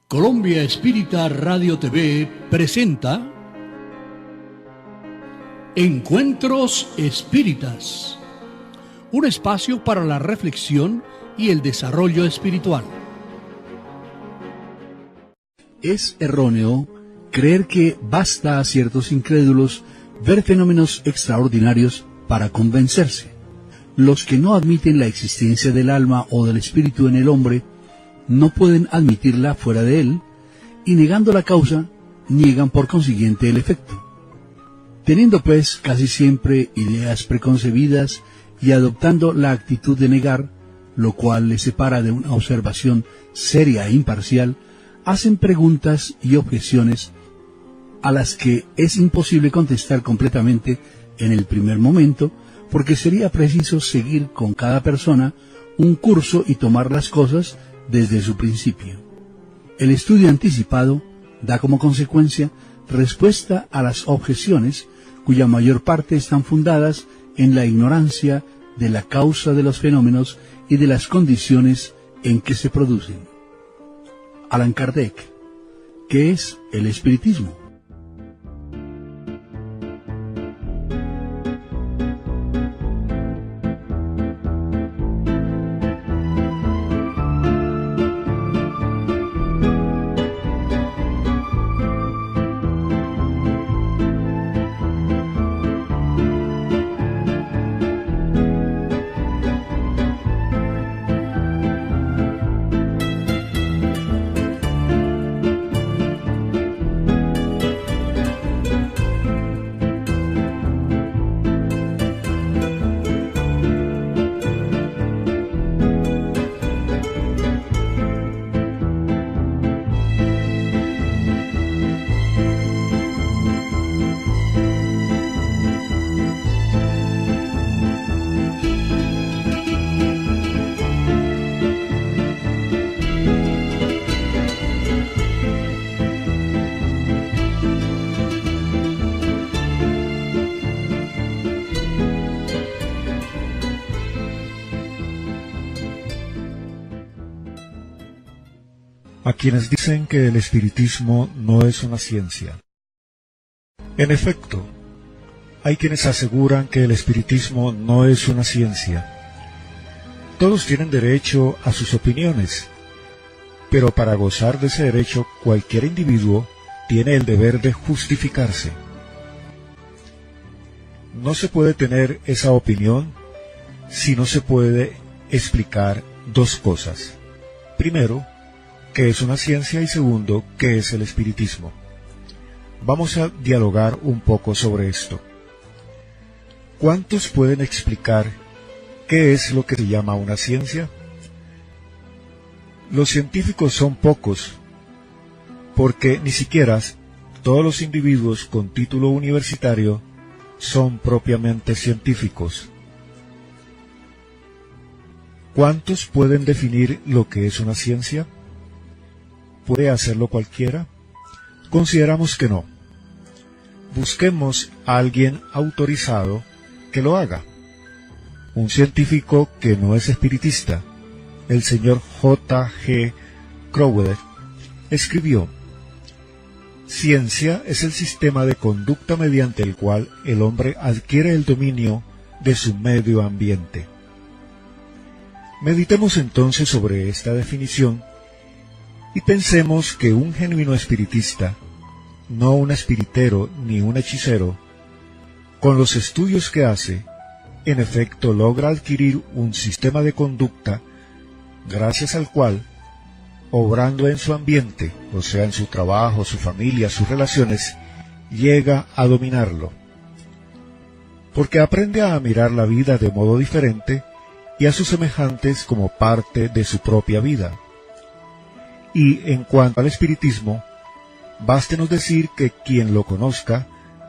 Colombia Espírita Radio TV presenta Encuentros Espíritas, un espacio para la reflexión y el desarrollo espiritual. Es erróneo creer que basta a ciertos incrédulos ver fenómenos extraordinarios para convencerse. Los que no admiten la existencia del alma o del espíritu en el hombre no pueden admitirla fuera de él, y negando la causa, niegan por consiguiente el efecto. Teniendo pues casi siempre ideas preconcebidas y adoptando la actitud de negar, lo cual les separa de una observación seria e imparcial, hacen preguntas y objeciones a las que es imposible contestar completamente en el primer momento, porque sería preciso seguir con cada persona un curso y tomar las cosas desde su principio. El estudio anticipado da como consecuencia respuesta a las objeciones, cuya mayor parte están fundadas en la ignorancia de la causa de los fenómenos y de las condiciones en que se producen. Allan Kardec, ¿qué es el espiritismo? A quienes dicen que el espiritismo no es una ciencia. En efecto, hay quienes aseguran que el espiritismo no es una ciencia. Todos tienen derecho a sus opiniones, pero para gozar de ese derecho cualquier individuo tiene el deber de justificarse. No se puede tener esa opinión si no se puede explicar dos cosas. Primero, ¿qué es una ciencia? Y segundo, ¿qué es el espiritismo? Vamos a dialogar un poco sobre esto. ¿Cuántos pueden explicar qué es lo que se llama una ciencia? Los científicos son pocos, porque ni siquiera todos los individuos con título universitario son propiamente científicos. ¿Cuántos pueden definir lo que es una ciencia? ¿Puede hacerlo cualquiera? Consideramos que no. Busquemos a alguien autorizado que lo haga. Un científico que no es espiritista, el señor J. G. Crowder, escribió: ciencia es el sistema de conducta mediante el cual el hombre adquiere el dominio de su medio ambiente. Meditemos entonces sobre esta definición y pensemos que un genuino espiritista, no un espiritero ni un hechicero, con los estudios que hace, en efecto logra adquirir un sistema de conducta gracias al cual, obrando en su ambiente, o sea en su trabajo, su familia, sus relaciones, llega a dominarlo. Porque aprende a mirar la vida de modo diferente y a sus semejantes como parte de su propia vida. Y en cuanto al espiritismo, bástenos decir que quien lo conozca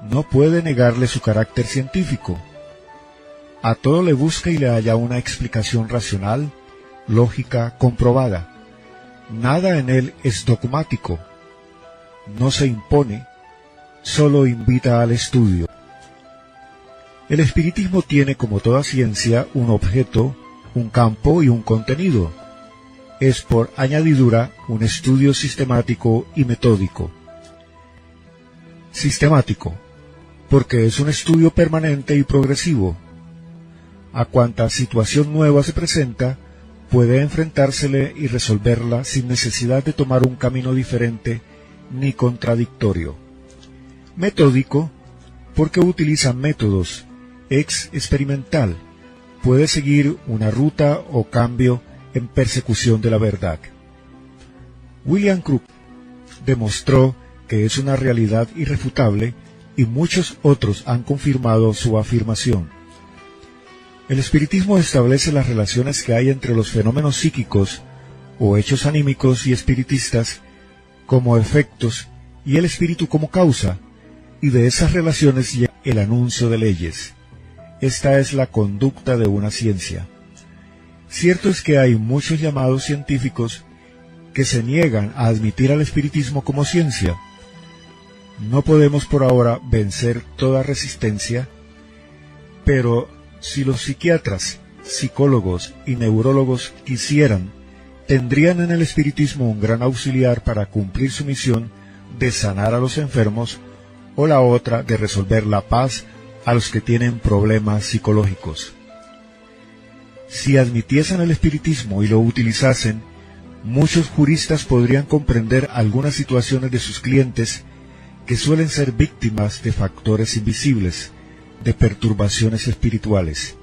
no puede negarle su carácter científico. A todo le busca y le halla una explicación racional, lógica, comprobada. Nada en él es dogmático. No se impone, solo invita al estudio. El espiritismo tiene, como toda ciencia, un objeto, un campo y un contenido. es por añadidura un estudio sistemático y metódico. Sistemático, porque es un estudio permanente y progresivo. A cuanta situación nueva se presenta, puede enfrentársele y resolverla sin necesidad de tomar un camino diferente ni contradictorio. Metódico, porque utiliza métodos, experimental, puede seguir una ruta o cambio en persecución de la verdad. William Crook demostró que es una realidad irrefutable y muchos otros han confirmado su afirmación. El espiritismo establece las relaciones que hay entre los fenómenos psíquicos o hechos anímicos y espiritistas como efectos y el espíritu como causa, y de esas relaciones llega el anuncio de leyes. Esta es la conducta de una ciencia. Cierto es que hay muchos llamados científicos que se niegan a admitir al espiritismo como ciencia. No podemos por ahora vencer toda resistencia, pero si los psiquiatras, psicólogos y neurólogos quisieran, tendrían en el espiritismo un gran auxiliar para cumplir su misión de sanar a los enfermos o la otra de resolver la paz a los que tienen problemas psicológicos. Si admitiesen el espiritismo y lo utilizasen, muchos juristas podrían comprender algunas situaciones de sus clientes que suelen ser víctimas de factores invisibles, de perturbaciones espirituales.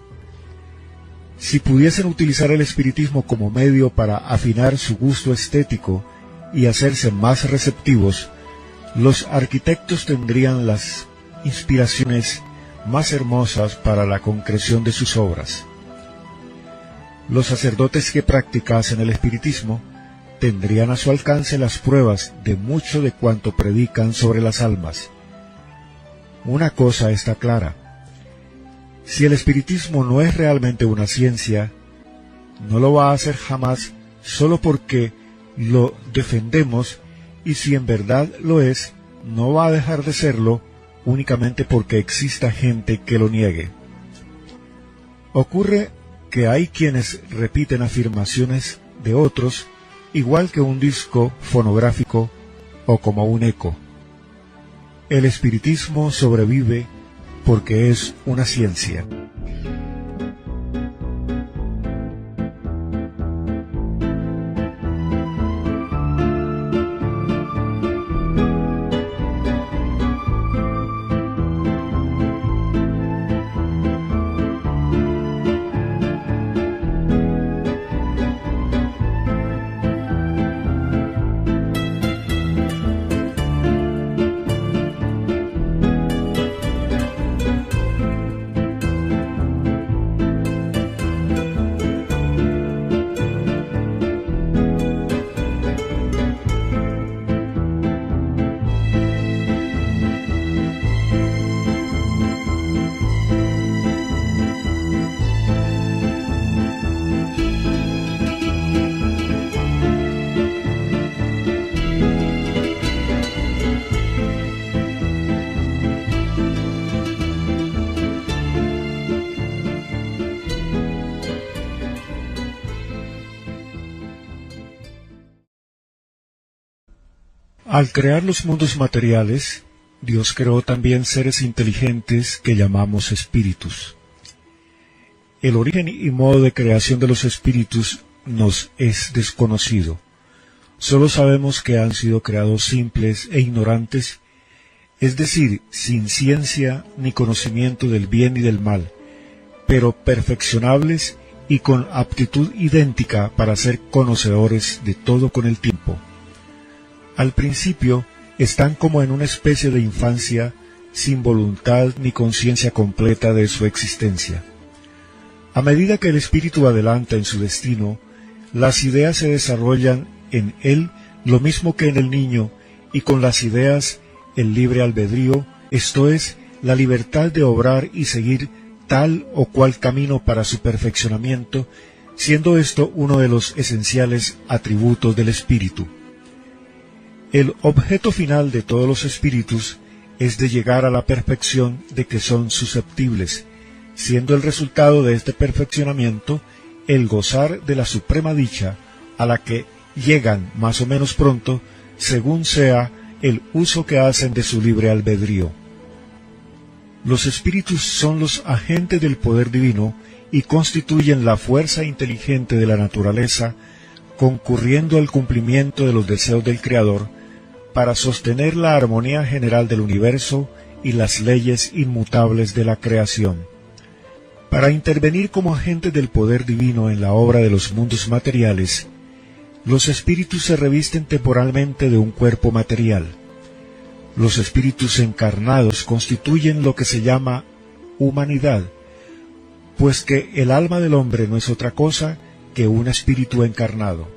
Si pudiesen utilizar el espiritismo como medio para afinar su gusto estético y hacerse más receptivos, los arquitectos tendrían las inspiraciones más hermosas para la concreción de sus obras. Los sacerdotes que practicasen el espiritismo tendrían a su alcance las pruebas de mucho de cuanto predican sobre las almas. Una cosa está clara: si el espiritismo no es realmente una ciencia, no lo va a hacer jamás solo porque lo defendemos, y si en verdad lo es, no va a dejar de serlo únicamente porque exista gente que lo niegue. Ocurre que hay quienes repiten afirmaciones de otros igual que un disco fonográfico o como un eco. El espiritismo sobrevive porque es una ciencia. Al crear los mundos materiales, Dios creó también seres inteligentes que llamamos espíritus. El origen y modo de creación de los espíritus nos es desconocido. Solo sabemos que han sido creados simples e ignorantes, es decir, sin ciencia ni conocimiento del bien y del mal, pero perfeccionables y con aptitud idéntica para ser conocedores de todo con el tiempo. Al principio están como en una especie de infancia, sin voluntad ni conciencia completa de su existencia. A medida que el espíritu adelanta en su destino, las ideas se desarrollan en él lo mismo que en el niño, y con las ideas el libre albedrío, esto es, la libertad de obrar y seguir tal o cual camino para su perfeccionamiento, siendo esto uno de los esenciales atributos del espíritu. El objeto final de todos los espíritus es de llegar a la perfección de que son susceptibles, siendo el resultado de este perfeccionamiento el gozar de la suprema dicha a la que llegan más o menos pronto, según sea el uso que hacen de su libre albedrío. Los espíritus son los agentes del poder divino y constituyen la fuerza inteligente de la naturaleza, concurriendo al cumplimiento de los deseos del Creador para sostener la armonía general del universo y las leyes inmutables de la creación. Para intervenir como agentes del poder divino en la obra de los mundos materiales, los espíritus se revisten temporalmente de un cuerpo material. Los espíritus encarnados constituyen lo que se llama humanidad, pues que el alma del hombre no es otra cosa que un espíritu encarnado.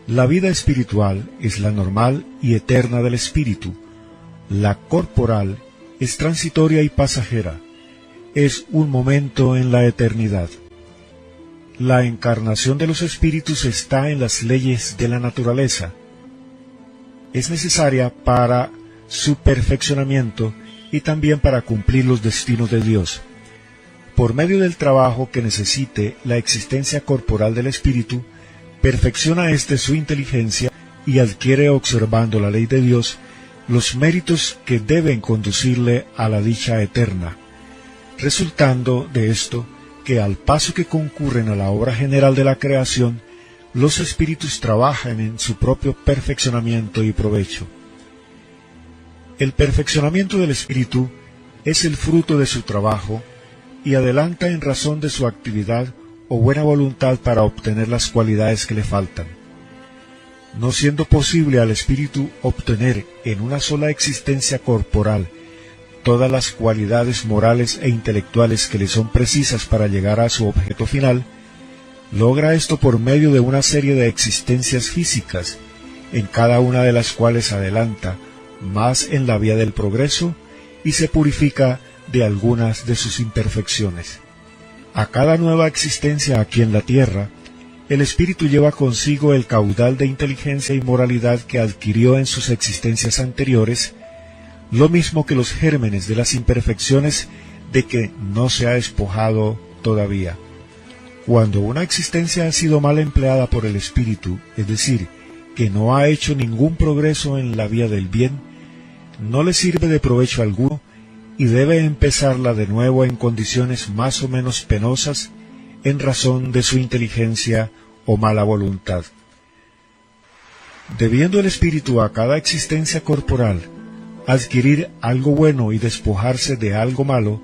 La vida espiritual es la normal y eterna del espíritu. La corporal es transitoria y pasajera. Es un momento en la eternidad. La encarnación de los espíritus está en las leyes de la naturaleza. Es necesaria para su perfeccionamiento y también para cumplir los destinos de Dios. Por medio del trabajo que necesite la existencia corporal del espíritu, perfecciona éste su inteligencia y adquiere, observando la ley de Dios, los méritos que deben conducirle a la dicha eterna, resultando de esto que al paso que concurren a la obra general de la creación, los espíritus trabajan en su propio perfeccionamiento y provecho. El perfeccionamiento del espíritu es el fruto de su trabajo y adelanta en razón de su actividad o buena voluntad para obtener las cualidades que le faltan. No siendo posible al espíritu obtener en una sola existencia corporal todas las cualidades morales e intelectuales que le son precisas para llegar a su objeto final, logra esto por medio de una serie de existencias físicas, en cada una de las cuales adelanta más en la vía del progreso y se purifica de algunas de sus imperfecciones. A cada nueva existencia aquí en la tierra, el espíritu lleva consigo el caudal de inteligencia y moralidad que adquirió en sus existencias anteriores, lo mismo que los gérmenes de las imperfecciones de que no se ha despojado todavía. Cuando una existencia ha sido mal empleada por el espíritu, es decir, que no ha hecho ningún progreso en la vía del bien, no le sirve de provecho alguno y debe empezarla de nuevo en condiciones más o menos penosas en razón de su inteligencia o mala voluntad. Debiendo el espíritu a cada existencia corporal adquirir algo bueno y despojarse de algo malo,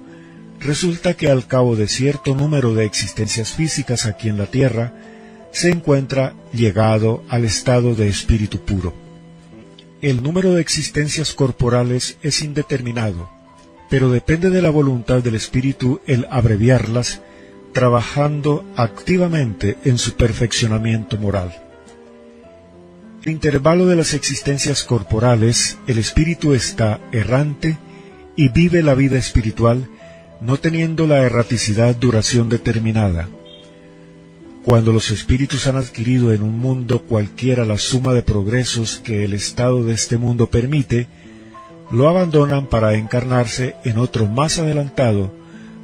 resulta que al cabo de cierto número de existencias físicas aquí en la tierra, se encuentra llegado al estado de espíritu puro. El número de existencias corporales es indeterminado, pero depende de la voluntad del espíritu el abreviarlas, trabajando activamente en su perfeccionamiento moral. En el intervalo de las existencias corporales, el espíritu está errante y vive la vida espiritual, no teniendo la erraticidad duración determinada. Cuando los espíritus han adquirido en un mundo cualquiera la suma de progresos que el estado de este mundo permite, lo abandonan para encarnarse en otro más adelantado,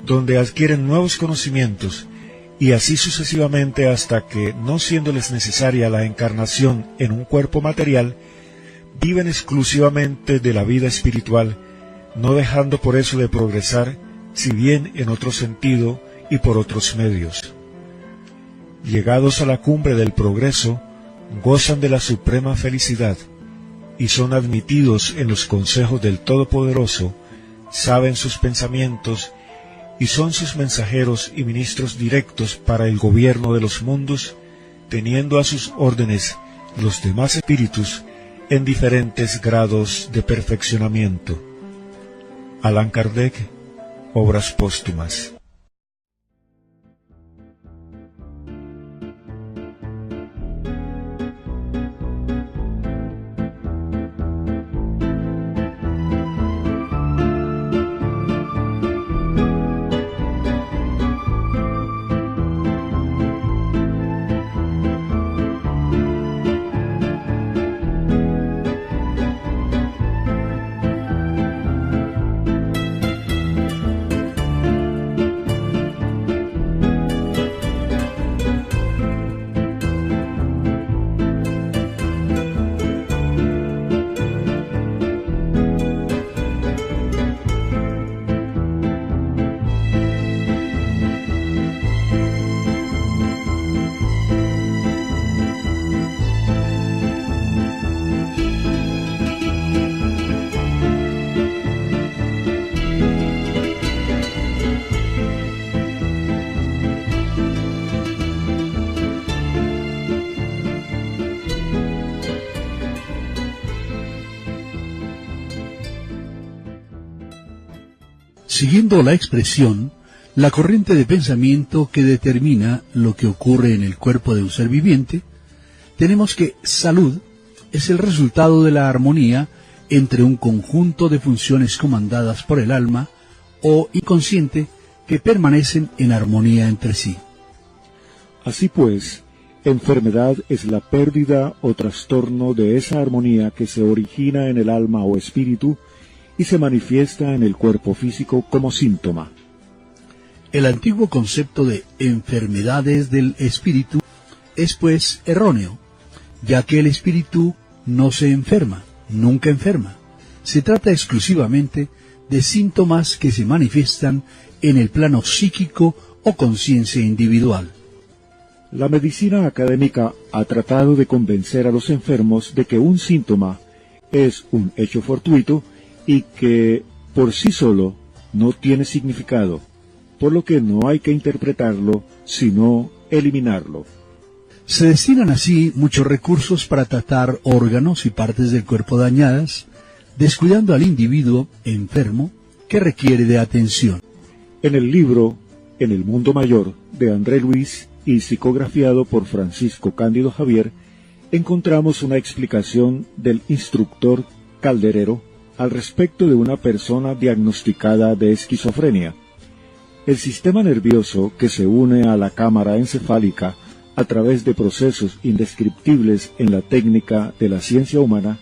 donde adquieren nuevos conocimientos, y así sucesivamente hasta que, no siéndoles necesaria la encarnación en un cuerpo material, viven exclusivamente de la vida espiritual, no dejando por eso de progresar, si bien en otro sentido y por otros medios. Llegados a la cumbre del progreso, gozan de la suprema felicidad, y son admitidos en los consejos del Todopoderoso, saben sus pensamientos, y son sus mensajeros y ministros directos para el gobierno de los mundos, teniendo a sus órdenes los demás espíritus en diferentes grados de perfeccionamiento. Allan Kardec, Obras póstumas. Siguiendo la expresión, la corriente de pensamiento que determina lo que ocurre en el cuerpo de un ser viviente, tenemos que salud es el resultado de la armonía entre un conjunto de funciones comandadas por el alma o inconsciente que permanecen en armonía entre sí. Así pues, enfermedad es la pérdida o trastorno de esa armonía que se origina en el alma o espíritu y se manifiesta en el cuerpo físico como síntoma. El antiguo concepto de enfermedades del espíritu es pues erróneo, ya que el espíritu no se enferma, nunca enferma. Se trata exclusivamente de síntomas que se manifiestan en el plano psíquico o conciencia individual. La medicina académica ha tratado de convencer a los enfermos de que un síntoma es un hecho fortuito y que por sí solo no tiene significado, por lo que no hay que interpretarlo, sino eliminarlo. Se destinan así muchos recursos para tratar órganos y partes del cuerpo dañadas, descuidando al individuo enfermo que requiere de atención. En el libro En el Mundo Mayor de André Luis y psicografiado por Francisco Cándido Javier, encontramos una explicación del instructor Calderero al respecto de una persona diagnosticada de esquizofrenia. El sistema nervioso que se une a la cámara encefálica a través de procesos indescriptibles en la técnica de la ciencia humana,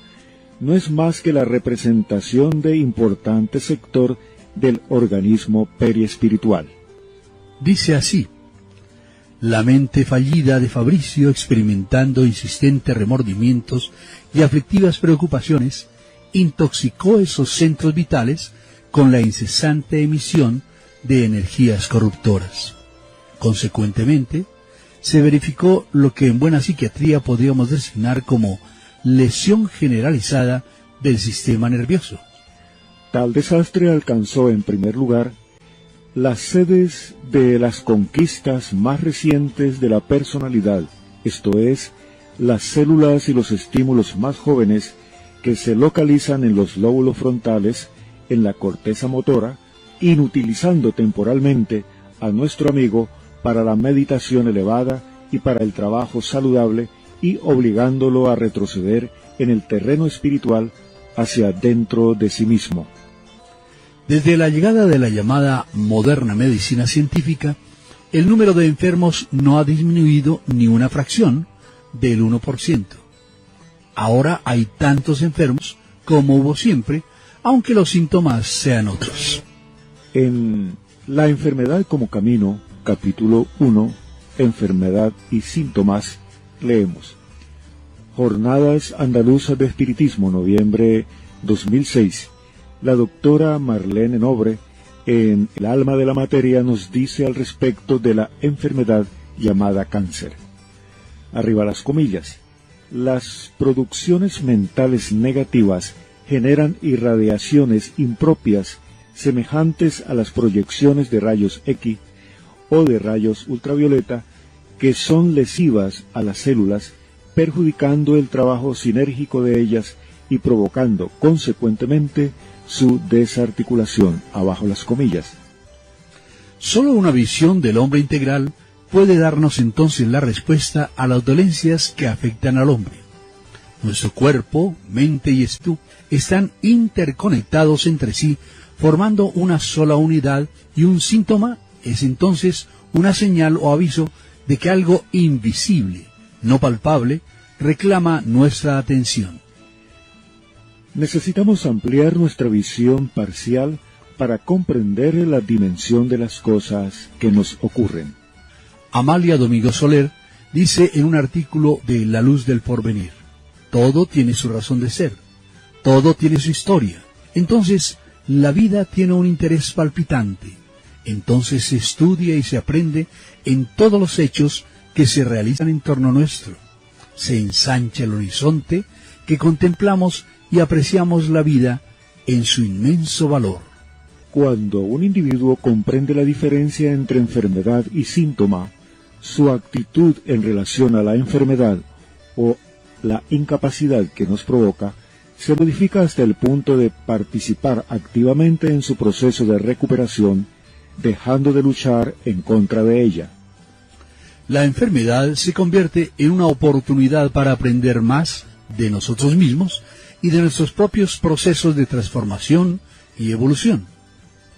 no es más que la representación de importante sector del organismo periespiritual. Dice así: la mente fallida de Fabricio, experimentando insistentes remordimientos y aflictivas preocupaciones, intoxicó esos centros vitales con la incesante emisión de energías corruptoras. Consecuentemente, se verificó lo que en buena psiquiatría podríamos designar como lesión generalizada del sistema nervioso. Tal desastre alcanzó en primer lugar las sedes de las conquistas más recientes de la personalidad, esto es, las células y los estímulos más jóvenes que se localizan en los lóbulos frontales, en la corteza motora, inutilizando temporalmente a nuestro amigo para la meditación elevada y para el trabajo saludable y obligándolo a retroceder en el terreno espiritual hacia dentro de sí mismo. Desde la llegada de la llamada moderna medicina científica, el número de enfermos no ha disminuido ni una fracción del 1%. Ahora hay tantos enfermos como hubo siempre, aunque los síntomas sean otros. En La enfermedad como camino, capítulo 1, Enfermedad y síntomas, leemos: Jornadas Andaluzas de Espiritismo, noviembre 2006. La doctora Marlene Nobre, en El alma de la materia, nos dice al respecto de la enfermedad llamada cáncer. Arriba las comillas. Las producciones mentales negativas generan irradiaciones impropias semejantes a las proyecciones de rayos X o de rayos ultravioleta que son lesivas a las células, perjudicando el trabajo sinérgico de ellas y provocando consecuentemente su desarticulación, abajo las comillas. Solo una visión del hombre integral puede darnos entonces la respuesta a las dolencias que afectan al hombre. Nuestro cuerpo, mente y espíritu están interconectados entre sí, formando una sola unidad, y un síntoma es entonces una señal o aviso de que algo invisible, no palpable, reclama nuestra atención. Necesitamos ampliar nuestra visión parcial para comprender la dimensión de las cosas que nos ocurren. Amalia Domingo Soler dice en un artículo de La Luz del Porvenir: todo tiene su razón de ser, todo tiene su historia. Entonces, la vida tiene un interés palpitante. Entonces se estudia y se aprende en todos los hechos que se realizan en torno nuestro. Se ensancha el horizonte que contemplamos y apreciamos la vida en su inmenso valor. Cuando un individuo comprende la diferencia entre enfermedad y síntoma, su actitud en relación a la enfermedad o la incapacidad que nos provoca se modifica hasta el punto de participar activamente en su proceso de recuperación, dejando de luchar en contra de ella. La enfermedad se convierte en una oportunidad para aprender más de nosotros mismos y de nuestros propios procesos de transformación y evolución.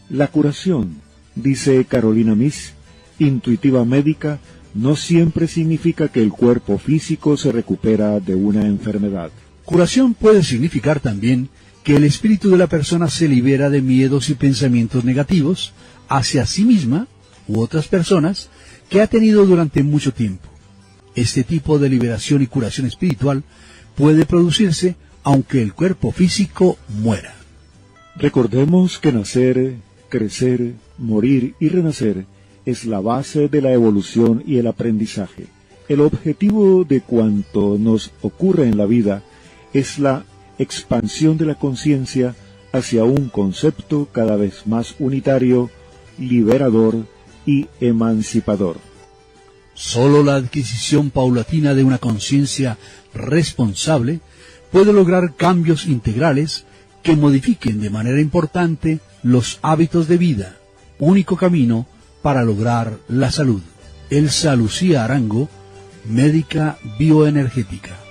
La curación, dice Carolina Miss, intuitiva médica, no siempre significa que el cuerpo físico se recupera de una enfermedad. Curación puede significar también que el espíritu de la persona se libera de miedos y pensamientos negativos hacia sí misma u otras personas que ha tenido durante mucho tiempo. Este tipo de liberación y curación espiritual puede producirse aunque el cuerpo físico muera. Recordemos que nacer, crecer, morir y renacer es la base de la evolución y el aprendizaje. El objetivo de cuanto nos ocurre en la vida es la expansión de la conciencia hacia un concepto cada vez más unitario, liberador y emancipador. Solo la adquisición paulatina de una conciencia responsable puede lograr cambios integrales que modifiquen de manera importante los hábitos de vida, único camino para lograr la salud. Elsa Lucía Arango, médica bioenergética.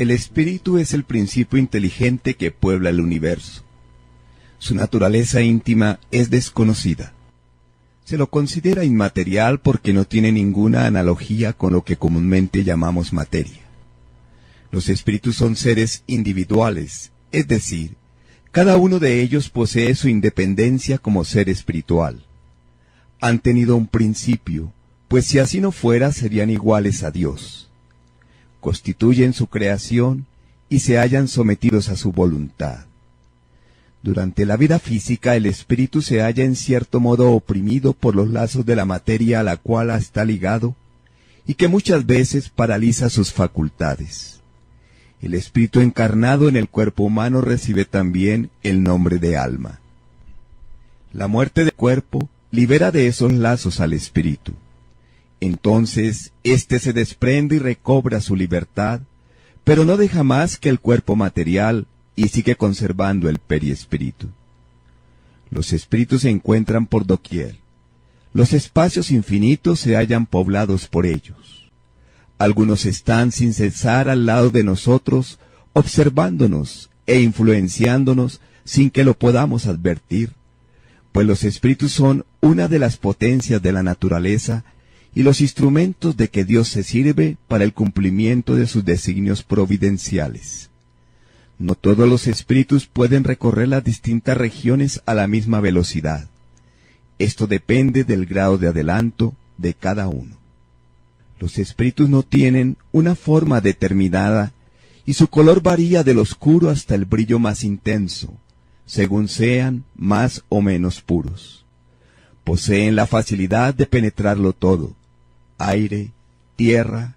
El espíritu es el principio inteligente que puebla el universo. Su naturaleza íntima es desconocida. Se lo considera inmaterial porque no tiene ninguna analogía con lo que comúnmente llamamos materia. Los espíritus son seres individuales, es decir, cada uno de ellos posee su independencia como ser espiritual. Han tenido un principio, pues si así no fuera serían iguales a Dios. Constituyen su creación y se hallan sometidos a su voluntad. Durante la vida física el espíritu se halla en cierto modo oprimido por los lazos de la materia a la cual está ligado y que muchas veces paraliza sus facultades. El espíritu encarnado en el cuerpo humano recibe también el nombre de alma. La muerte del cuerpo libera de esos lazos al espíritu. Entonces, éste se desprende y recobra su libertad, pero no deja más que el cuerpo material y sigue conservando el periespíritu. Los espíritus se encuentran por doquier. Los espacios infinitos se hallan poblados por ellos. Algunos están sin cesar al lado de nosotros, observándonos e influenciándonos sin que lo podamos advertir, pues los espíritus son una de las potencias de la naturaleza y los instrumentos de que Dios se sirve para el cumplimiento de sus designios providenciales. No todos los espíritus pueden recorrer las distintas regiones a la misma velocidad. Esto depende del grado de adelanto de cada uno. Los espíritus no tienen una forma determinada y su color varía del oscuro hasta el brillo más intenso, según sean más o menos puros. Poseen la facilidad de penetrarlo todo: aire, tierra,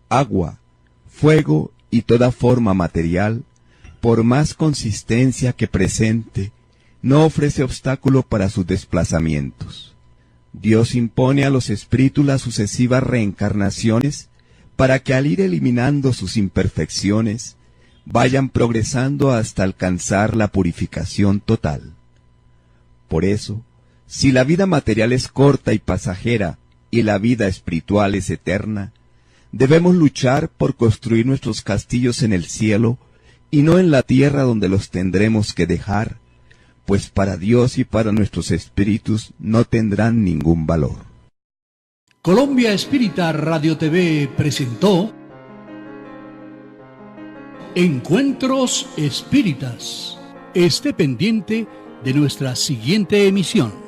agua, fuego y toda forma material, por más consistencia que presente, no ofrece obstáculo para sus desplazamientos. Dios impone a los espíritus las sucesivas reencarnaciones para que al ir eliminando sus imperfecciones, vayan progresando hasta alcanzar la purificación total. Por eso, si la vida material es corta y pasajera y la vida espiritual es eterna, debemos luchar por construir nuestros castillos en el cielo y no en la tierra donde los tendremos que dejar, pues para Dios y para nuestros espíritus no tendrán ningún valor. Colombia Espírita Radio TV presentó Encuentros Espíritas. Esté pendiente de nuestra siguiente emisión.